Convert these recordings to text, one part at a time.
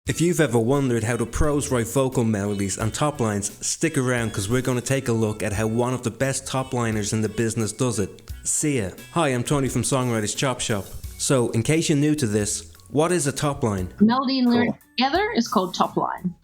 If you've ever wondered how the pros write vocal melodies and top lines, stick around because we're going to take a look at how one of the best top liners in the business does it. See ya. Hi, I'm Tony from SongWriters Chop Shop. So, in case you're new to this, what is a top line? Melody and lyric together is called Topline.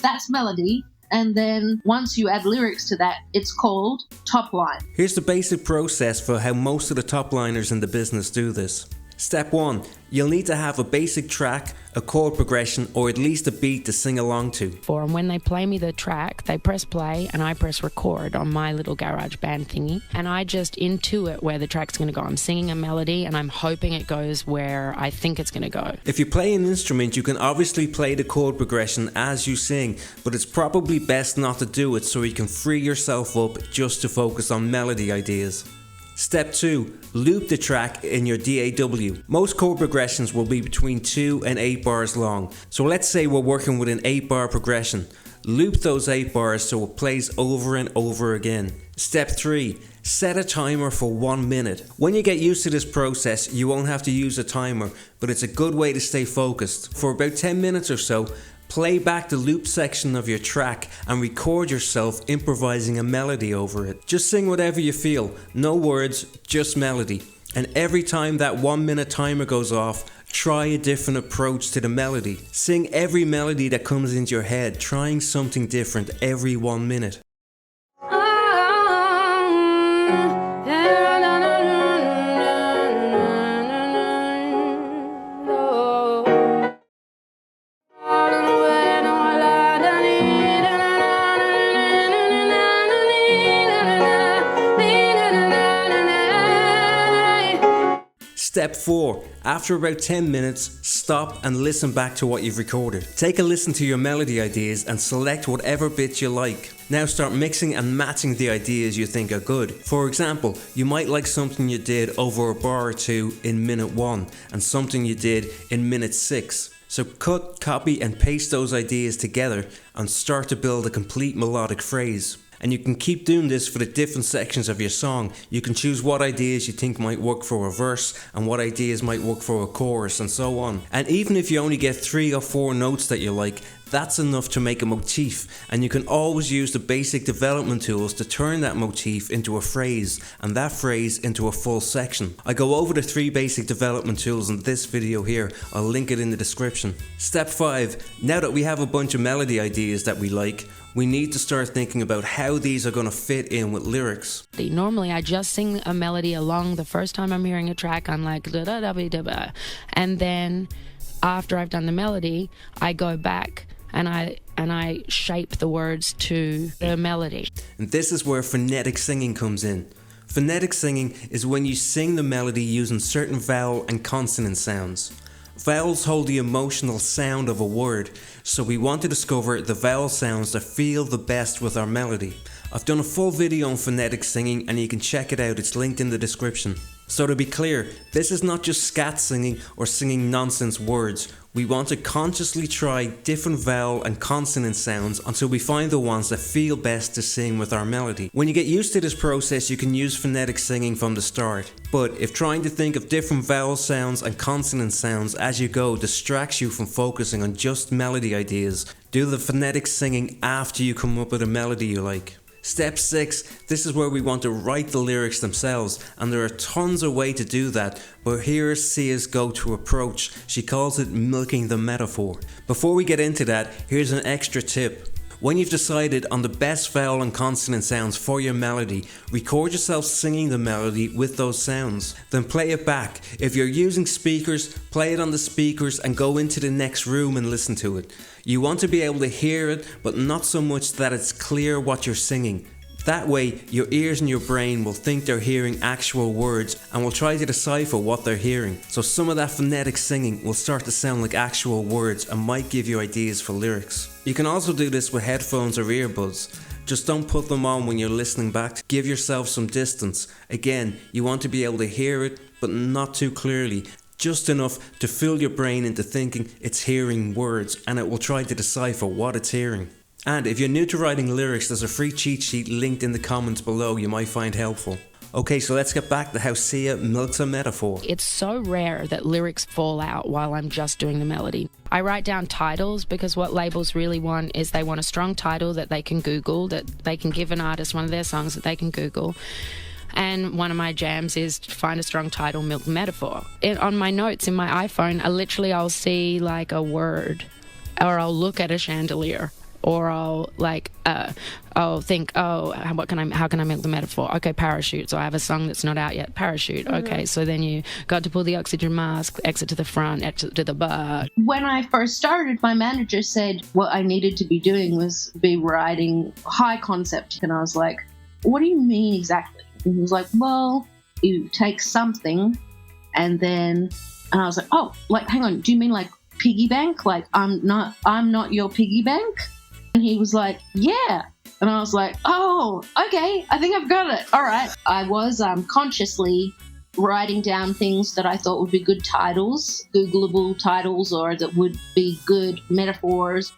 That's melody. And then once you add lyrics to that, it's called Topline. Here's the basic process for how most of the top liners in the business do this. Step 1. You'll need to have a basic track, a chord progression, or at least a beat to sing along to. And when they play me the track, they press play and I press record on my little garage band thingy. And I just intuit where the track's going to go. I'm singing a melody and I'm hoping it goes where I think it's going to go. If you play an instrument, you can obviously play the chord progression as you sing, but it's probably best not to do it so you can free yourself up just to focus on melody ideas. Step 2. Loop the track in your DAW. Most chord progressions will be between 2 and 8 bars long. So let's say we're working with an 8 bar progression. Loop those 8 bars so it plays over and over again. Step 3. Set a timer for 1 minute. When you get used to this process, you won't have to use a timer, but it's a good way to stay focused. For about 10 minutes or so, play back the loop section of your track and record yourself improvising a melody over it. Just sing whatever you feel, no words, just melody. And every time that 1 minute timer goes off, try a different approach to the melody. Sing every melody that comes into your head, trying something different every 1 minute. Step 4. After about 10 minutes, stop and listen back to what you've recorded. Take a listen to your melody ideas and select whatever bits you like. Now start mixing and matching the ideas you think are good. For example, you might like something you did over a bar or two in minute 1 and something you did in minute 6. So cut, copy and paste those ideas together and start to build a complete melodic phrase. And you can keep doing this for the different sections of your song. You can choose what ideas you think might work for a verse and what ideas might work for a chorus and so on. And even if you only get 3 or 4 notes that you like, that's enough to make a motif, and you can always use the basic development tools to turn that motif into a phrase and that phrase into a full section. I go over the 3 basic development tools in this video here. I'll link it in the description. Step 5. Now that we have a bunch of melody ideas that we like, we need to start thinking about how these are going to fit in with lyrics. Normally I just sing a melody along the first time I'm hearing a track. I'm like da da da da da, and then after I've done the melody, I go back and I shape the words to the melody. And this is where phonetic singing comes in. Phonetic singing is when you sing the melody using certain vowel and consonant sounds. Vowels hold the emotional sound of a word, so we want to discover the vowel sounds that feel the best with our melody. I've done a full video on phonetic singing and you can check it out, it's linked in the description. So to be clear, this is not just scat singing or singing nonsense words. We want to consciously try different vowel and consonant sounds until we find the ones that feel best to sing with our melody. When you get used to this process, you can use phonetic singing from the start. But if trying to think of different vowel sounds and consonant sounds as you go distracts you from focusing on just melody ideas, do the phonetic singing after you come up with a melody you like. Step 6, this is where we want to write the lyrics themselves, and there are tons of ways to do that, but here's Sia's go-to approach. She calls it milking the metaphor. Before we get into that, here's an extra tip. When you've decided on the best vowel and consonant sounds for your melody, record yourself singing the melody with those sounds. Then play it back. If you're using speakers, play it on the speakers and go into the next room and listen to it. You want to be able to hear it, but not so much that it's clear what you're singing. That way, your ears and your brain will think they're hearing actual words and will try to decipher what they're hearing. So some of that phonetic singing will start to sound like actual words and might give you ideas for lyrics. You can also do this with headphones or earbuds. Just don't put them on when you're listening back. Give yourself some distance. Again, you want to be able to hear it, but not too clearly. Just enough to fill your brain into thinking it's hearing words, and it will try to decipher what it's hearing. And if you're new to writing lyrics, there's a free cheat sheet linked in the comments below you might find helpful. Okay, so let's get back to how Sia milks a metaphor. It's so rare that lyrics fall out while I'm just doing the melody. I write down titles because what labels really want is they want a strong title that they can Google, that they can give an artist one of their songs that they can Google. And one of my jams is to find a strong title, milk metaphor. On my notes in my iPhone, I'll see like a word, or I'll look at a chandelier, or I'll think, how can I milk the metaphor? Okay, parachute. So I have a song that's not out yet, parachute. Mm-hmm. Okay, so then you got to pull the oxygen mask, exit to the front, exit to the bar. When I first started, my manager said what I needed to be doing was be writing high concept. And I was like, what do you mean exactly? And he was like, well, you take something and I was like, oh, like, hang on, do you mean like piggy bank? Like, I'm not your piggy bank? And he was like, yeah. And I was like, oh, okay, I think I've got it. All right. I was consciously writing down things that I thought would be good titles, Googleable titles, or that would be good metaphors.